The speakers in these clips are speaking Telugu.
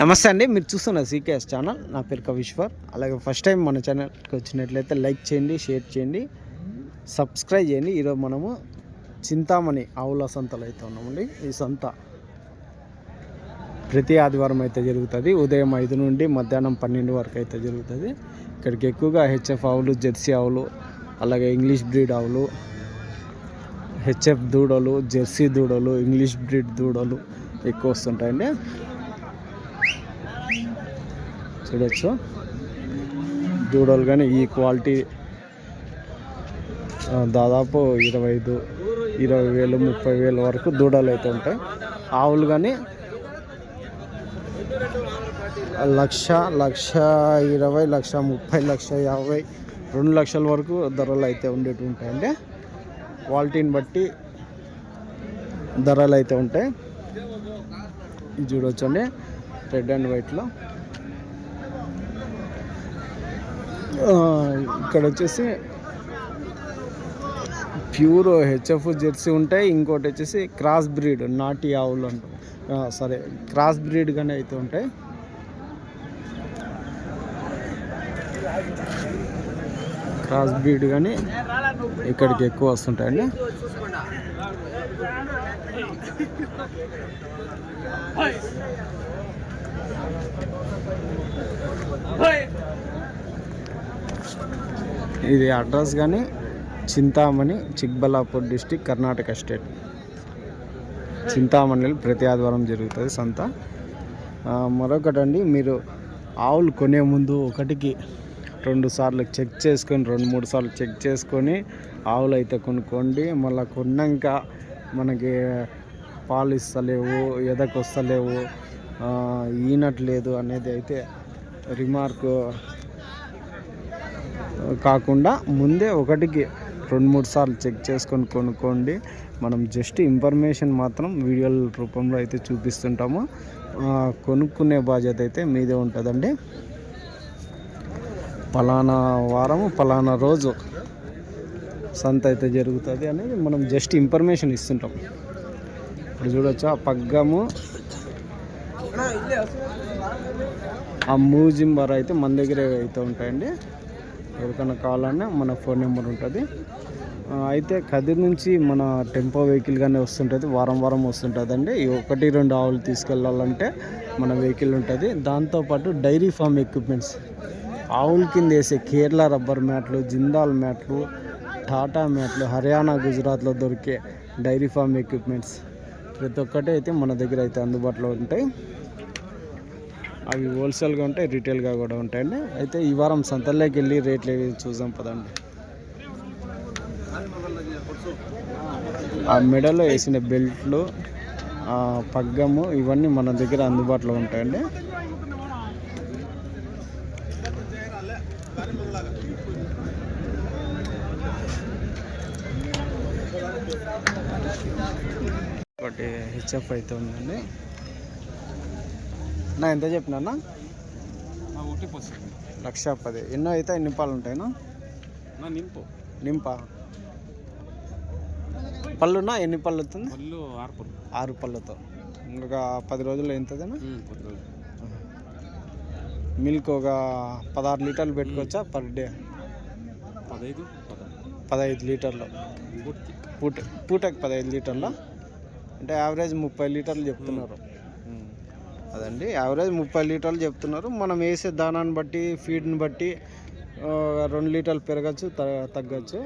నమస్తే అండి, మీరు చూస్తున్న సీకేఎస్ ఛానల్. నా పేరు కవిశ్వర్. అలాగే ఫస్ట్ టైం మన ఛానల్కి వచ్చినట్లయితే లైక్ చేయండి, షేర్ చేయండి, సబ్స్క్రైబ్ చేయండి. ఈరోజు మనము చింతామణి ఆవుల సంతలో అయితే ఉన్నామండి. ఈ సంత ప్రతి ఆదివారం అయితే జరుగుతుంది. ఉదయం 5 నుండి మధ్యాహ్నం 12 వరకు అయితే జరుగుతుంది. ఇక్కడికి ఎక్కువగా హెచ్ఎఫ్ ఆవులు, జెర్సీ ఆవులు, అలాగే ఇంగ్లీష్ బ్రీడ్ ఆవులు, హెచ్ఎఫ్ దూడలు, జెర్సీ దూడలు, ఇంగ్లీష్ బ్రీడ్ దూడలు ఎక్కువ వస్తుంటాయండి. చూడొచ్చు దూడలు కానీ ఈ క్వాలిటీ దాదాపు 25,000, 30,000 వరకు దూడలు అయితే ఉంటాయి. ఆవులు కానీ 1,20,000, 1,20,000, 1,30,000, 1,50,000, 2 లక్షల వరకు ధరలు అయితే ఉండేవి ఉంటాయండి. క్వాలిటీని బట్టి ధరలు అయితే ఉంటాయి. ఇది చూడొచ్చండి, రెడ్ అండ్ వైట్లో. ఇక్కడ వచ్చేసి ప్యూర్ హెచ్ఎఫ్ జెర్సీ ఉంటాయి. ఇంకోటి వచ్చేసి క్రాస్ బ్రీడ్ నాటి ఆవులు అంటారు, క్రాస్ బ్రీడ్ కానీ అయితే ఉంటాయి. క్రాస్ బ్రీడ్ కానీ ఇక్కడికి ఎక్కువ వస్తుంటాయండి. ఇది అడ్రస్ కానీ చింతామణి, చిక్బల్లాపూర్ డిస్టిక్, కర్ణాటక స్టేట్. చింతామణిలో ప్రతి ఆదివారం జరుగుతుంది సంత. మరొకటండి, మీరు ఆవులు కొనే ముందు 1-2 సార్లు చెక్ చేసుకొని, 2-3 సార్లు చెక్ చేసుకొని ఆవులు అయితే కొనుక్కోండి. మళ్ళీ కొన్నాక మనకి పాలు ఇస్తలేవు, ఎదకొస్తలేవు, ఈనట్లేదు అనేది అయితే రిమార్క్ కాకుండా ముందే 1-2-3 సార్లు చెక్ చేసుకొని కొనుక్కోండి. మనం జస్ట్ ఇన్ఫర్మేషన్ మాత్రం వీడియోల రూపంలో అయితే చూపిస్తుంటాము. కొనుక్కునే బాధ్యత అయితే మీదే ఉంటుందండి. పలానా వారము పలానా రోజు సంత అయితే జరుగుతుంది అనేది మనం జస్ట్ ఇన్ఫర్మేషన్ ఇస్తుంటాం. ఇప్పుడు చూడొచ్చు ఆ పగ్గము, ఆ మూజింబర్ అయితే మన దగ్గరే అయితే ఉంటాయండి. ఎవరికైనా కావాలన్నా మన ఫోన్ నెంబర్ ఉంటుంది. అయితే కదిరి నుంచి మన టెంపో వెహికల్ కానీ వస్తుంటుంది, వారం వస్తుంటుందండి. 1-2 ఆవులు తీసుకెళ్ళాలంటే మన వెహికల్ ఉంటుంది. దాంతోపాటు డైరీ ఫామ్ ఎక్విప్మెంట్స్, ఆవుల కింద వేసే కేరళ రబ్బర్ మ్యాట్లు, జిందాల్ మ్యాట్లు, టాటా మ్యాట్లు, హర్యానా, గుజరాత్లో దొరికే డైరీ ఫామ్ ఎక్విప్మెంట్స్ ప్రతి ఒక్కటి అయితే మన దగ్గర అయితే అందుబాటులో ఉంటాయి. అవి హోల్సేల్గా ఉంటాయి, రీటైల్గా కూడా ఉంటాయండి. అయితే ఈ వారం సంతల్లోకి వెళ్ళి రేట్లు ఏవి చూసాం పదండి. ఆ మెడలో వేసిన బెల్ట్లు, పగ్గము, ఇవన్నీ మన దగ్గర అందుబాటులో ఉంటాయండి. ఒకటి హెచ్ఎఫ్ అయితే ఉందండి. నా ఎంత చెప్పినా 1,10,000. ఎన్నో అయితే ఎన్ని పాలు ఉంటాయినా? నింపా పళ్ళున్నా ఎన్ని పళ్ళు అవుతుంది? 6 పళ్ళతో ఇంకొక 10 రోజుల్లో ఎంతదేనా? మిల్క్ ఒక 16 లీటర్లు పెట్టుకోవచ్చా పర్ డే? 15 లీటర్లు పూటకి 15 లీటర్లు అంటే యావరేజ్ 30 లీటర్లు చెప్తున్నారు. అదండి, యావరేజ్ 30 లీటర్లు చెప్తున్నారు. మనం వేసే దానాన్ని బట్టి, ఫీడ్ని బట్టి 2 లీటర్లు పెరగచ్చు, తగ్గచ్చు.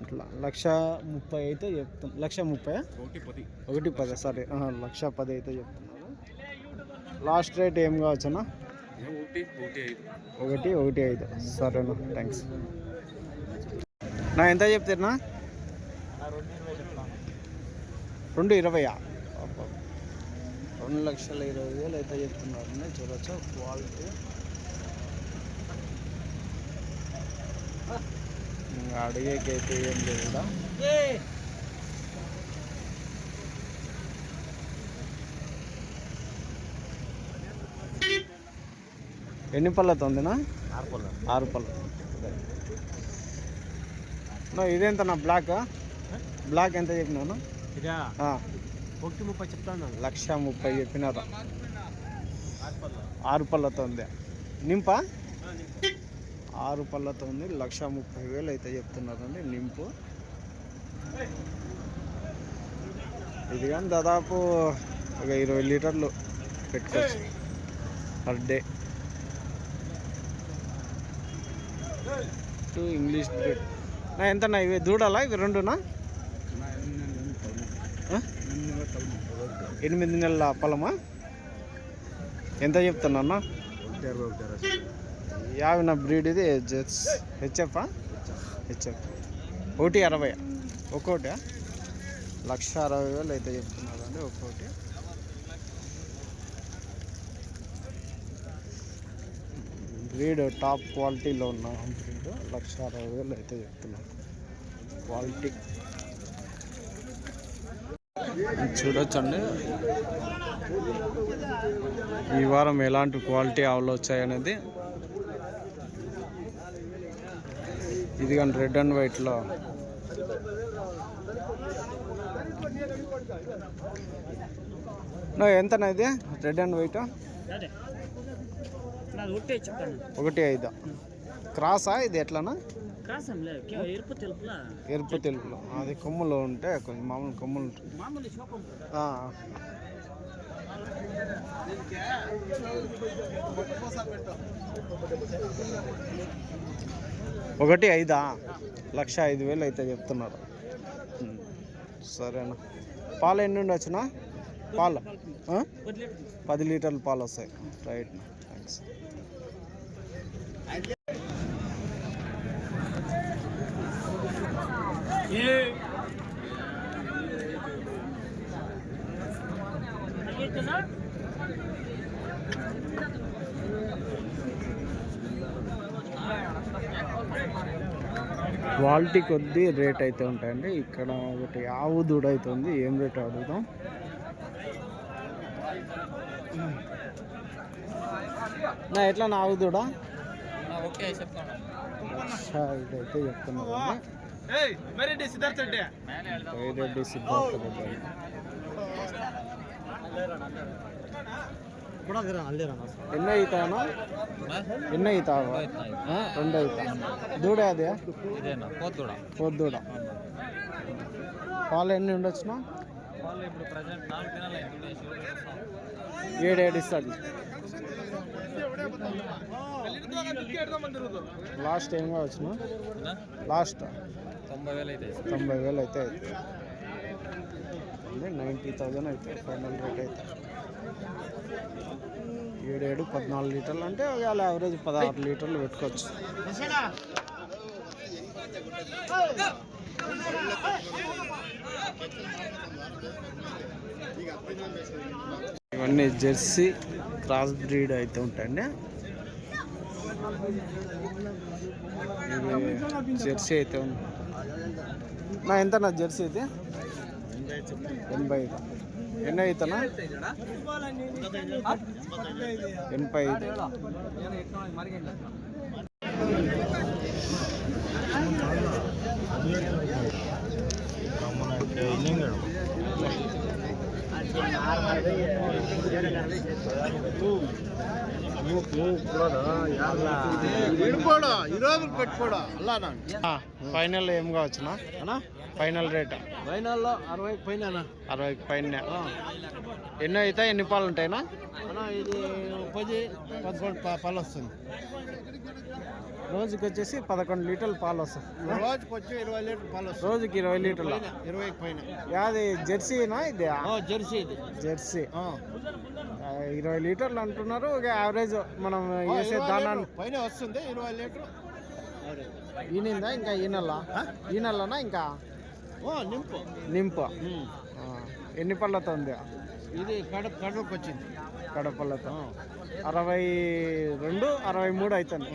అట్లా 1,30,000 అయితే చెప్తున్నారు. 1,30,000? 1,10,000 సరే, 1,10,000 అయితే చెప్తున్నారు. లాస్ట్ రేట్ ఏం కావచ్చునా? 1,15,000 సరేనా, థ్యాంక్స్. నా ఎంత చెప్తారునా? 2,20,000? 2,20,000 అయితే చెప్తున్నారు. చూడొచ్చు క్వాలిటీ. అడిగేకైతే ఏం లేదు కూడా. ఎన్ని పళ్ళతో ఉందినా? 6 పళ్ళు. ఇదెంత నా బ్లాక్ ఎంత చెప్పినాను? 1,30,000 చెప్తాను. 1,30,000 చెప్పినారా? 6 పళ్ళతో ఉంది. నింపా 6 పళ్ళతో ఉంది. 1,30,000 అయితే చెప్తున్నారండి నింపు. ఇది కానీ దాదాపు ఒక 20 లీటర్లు పెట్టుకోవచ్చు పర్ డే. ఇంగ్లీష్ బ్రీడ్ నా ఎంతనా ఇవి దూడాలా? ఇవి రెండునా? 8 నెలల పొలమా? ఎంత చెప్తున్నా? 50 నా బ్రీడ్. ఇది హెచ్ఎఫ్. హెచ్ఎఫ్ 1,60,000 ఒక్కోటి. 1,60,000 అయితే చెప్తున్నారండి ఒక్కోటి. బ్రీడ్ టాప్ క్వాలిటీలో ఉన్న బ్రీడ్ 1,60,000 అయితే చెప్తున్నారు క్వాలిటీ. చూడొచ్చండి ఈ వారం ఎలాంటి క్వాలిటీ ఆవులు వచ్చాయనేది. ఇది కానీ రెడ్ అండ్ వైట్లో ఎంతనా ఇది రెడ్ అండ్ వైట్? 1,500. క్రాసా ఇది? ఎట్లానా? ఎరుపు తెలుపులో అది కొమ్ములు ఉంటే కొంచెం మామూలు కొమ్ములు ఉంటుంది. 1,500. 1,05,000 అయితే చెప్తున్నారు. సరేనా? పాలు ఎన్ని ఉండొచ్చునా? పాలు 10 లీటర్లు పాలు వస్తాయి. Right, thanks. క్వాలిటీ కొద్దీ రేట్ అయితే ఉంటాయండి. ఇక్కడ ఒకటి ఆవు దూడ అయితే ఉంది. ఏం రేట్ అడుగుదాం. నా ఎట్లా నా ఆవు దూడ? ఇదైతే చెప్తున్నాను. రెడ్డి సిద్ధార్థ రెడ్డి. ఎన్న అవుతానా? ఎన్న అవుతావా? 2 అవుతా. దూడ అదే పొద్దుడ. పాలు ఎన్ని ఉండొచ్చునా? 7 ఇస్తాడు. లాస్ట్ ఏమో వచ్చిన? లాస్ట్ 90,000 అయితే 90,000 అయితే ఫైనల్ రేట్ అయితే. 7 14 లీటర్లు అంటే వాళ్ళ యావరేజ్ 16 లీటర్లు పెట్టుకోవచ్చు. ఇవన్నీ జెర్సీ క్రాస్ బ్రీడ్ అయితే ఉంటాయండి. ఇది జెర్సీ అయితే ఉంది. నా ఎంత నా జెర్సీ అయితే 85. ఎన్ని అవుతానా? 85. ఫైనల్ ఏం కావచ్చునా? ఫైనల్ రేట్ ఫైనల్లో 60 పైన. 60 పైన. ఎన్ని అవుతాయి? ఎన్ని పాలు ఉంటాయినా? ఇది 10-11 పాలు వస్తుంది. రోజుకి వచ్చేసి 11 లీటర్లు పాలు వస్తాయి. రోజుకి వచ్చి 20 లీటర్లు పాలు వస్తాయి. రోజుకి 20 లీటర్లు. 20 పైన. అది జెర్సీనా? ఇది జెర్సీ. ఇది జెర్సీ 20 లీటర్లు అంటున్నారు. ఒక యావరేజ్ మనం వేసే దానా పైన వస్తుంది. 20 లీటర్ ఈనిందా? ఇంకా ఈ నెలనా? ఇంకా నింపు. ఎన్ని పళ్ళతో ఉంది? ఇది కడపకి వచ్చింది. కడపళ్ళతో 62 63 అవుతుంది.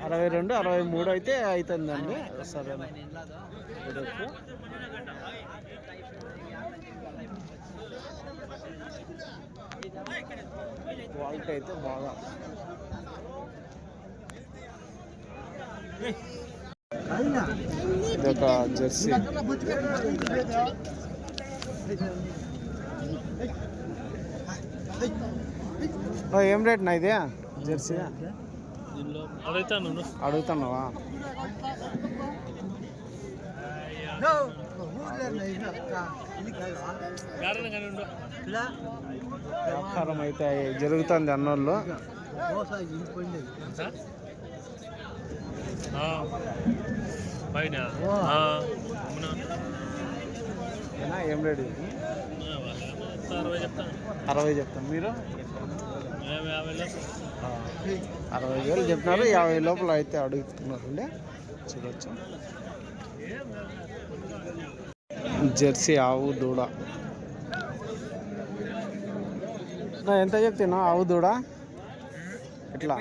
62 63 అయితే అవుతుందండి. సరే, క్వాలిటీ అయితే బాగా. ఇదొక జెర్సీ. ఏం రేట్ నా ఇది జెర్సీ అడుగుతున్నావా? వ్యాపారం అయితే జరుగుతుంది అన్నోళ్ళు. ఏం రేటు? 60 చెప్తాను. మీరు 60,000 చెప్పినారు. 50 లోపల అయితే అడుగుతున్నారండి. చూడొచ్చు. జెర్సీ ఆవు దూడ ఎంత చెప్తున్నా? ఆవు దూడ ఎట్లా?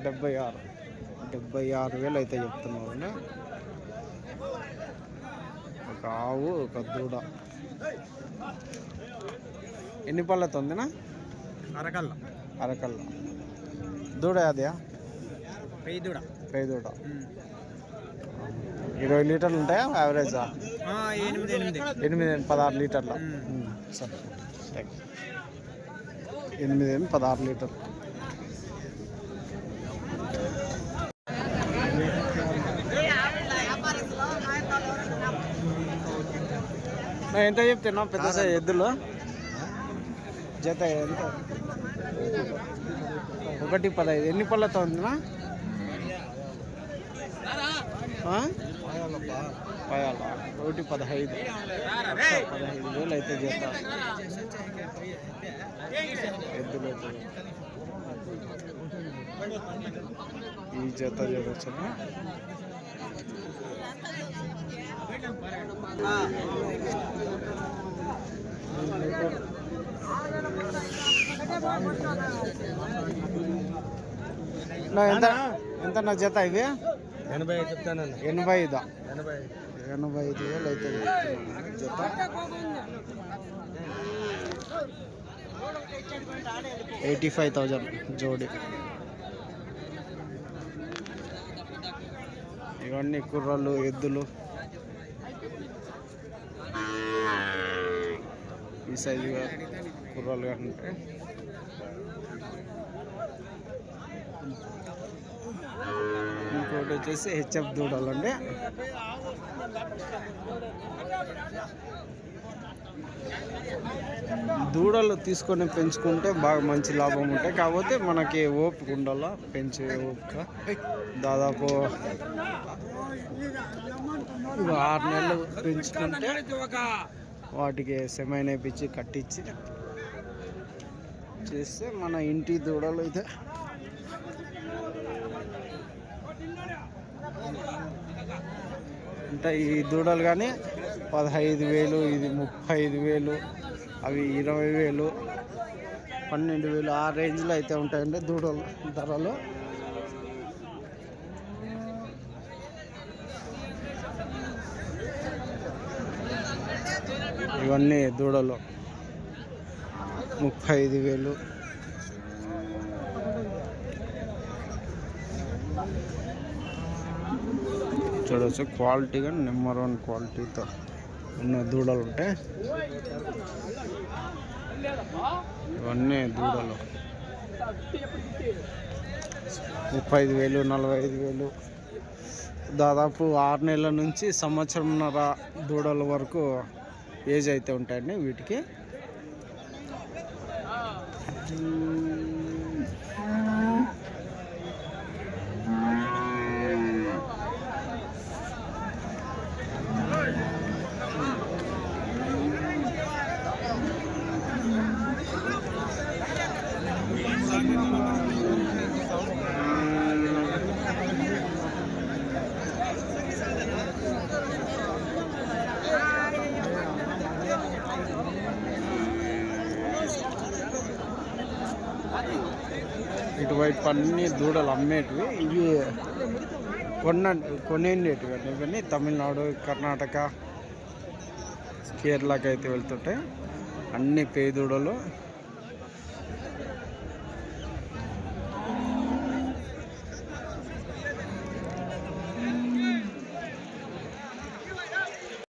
76,000 అయితే చెప్తున్నారు. ఒక ఆవు ఒక దూడ. ఎన్ని పళ్ళతో ఉందినా? అరకల్ల దూడ. అదే పెయి దూడ. 20 లీటర్లు ఉంటాయా యావరేజా? 16 లీటర్ల. సరే, 16 లీటర్లు. ఎంత చెప్తున్నా? పెద్ద సైజ్ ఎద్దులు జత ఎంత? 1.15. ఎన్ని పళ్ళతో ఉందినా? 1.15. 15,000 అయితే జత ఎద్దులు అయితే. ఈ జత చూడొచ్చు. ఎంత నా జత ఇవి? 85 చెప్తాను. 85,000 అయితే జత. 85,000 జోడి. ఇవన్నీ కుర్రాళ్ళు ఎద్దులు. ఈ సైజుగా కుర్రాలు అంటే ఇంకోటి వచ్చేసి హెచ్ఎఫ్ దూడలు అండి. దూడలు తీసుకొని పెంచుకుంటే బాగా మంచి లాభం ఉంటాయి. కాకపోతే మనకి ఓపిక ఉండాలా, పెంచే ఓపిక. దాదాపు 6 నెలలు పెంచుకుంటే వాటికి సెమైన్ వేయించి కట్టించి చేస్తే మన ఇంటి దూడలు అయితే అంటే ఈ దూడలు కానీ 15,000, ఇది 35,000, అవి 20,000, 12,000 ఆ రేంజ్లో అయితే ఉంటాయండి దూడలు ధరలు. ఇవన్నీ దూడలు 35,000. చూడవచ్చు క్వాలిటీగా నెంబర్ 1 క్వాలిటీతో ఉన్న దూడలు ఉంటాయి. ఇవన్నీ దూడలు 35,000, 45,000, దాదాపు 6 నెలల నుంచి సంవత్సరంన్నర దూడల వరకు ఏజ్ అయితే ఉంటాయండి వీటికి. ఇటువైపు అన్ని దూడలు అమ్మేటివి. ఇవి కొనేటివి అండి. ఇవన్నీ తమిళనాడు, కర్ణాటక, కేరళకి అయితే వెళ్తుంటాయి. అన్ని పేదూడలు.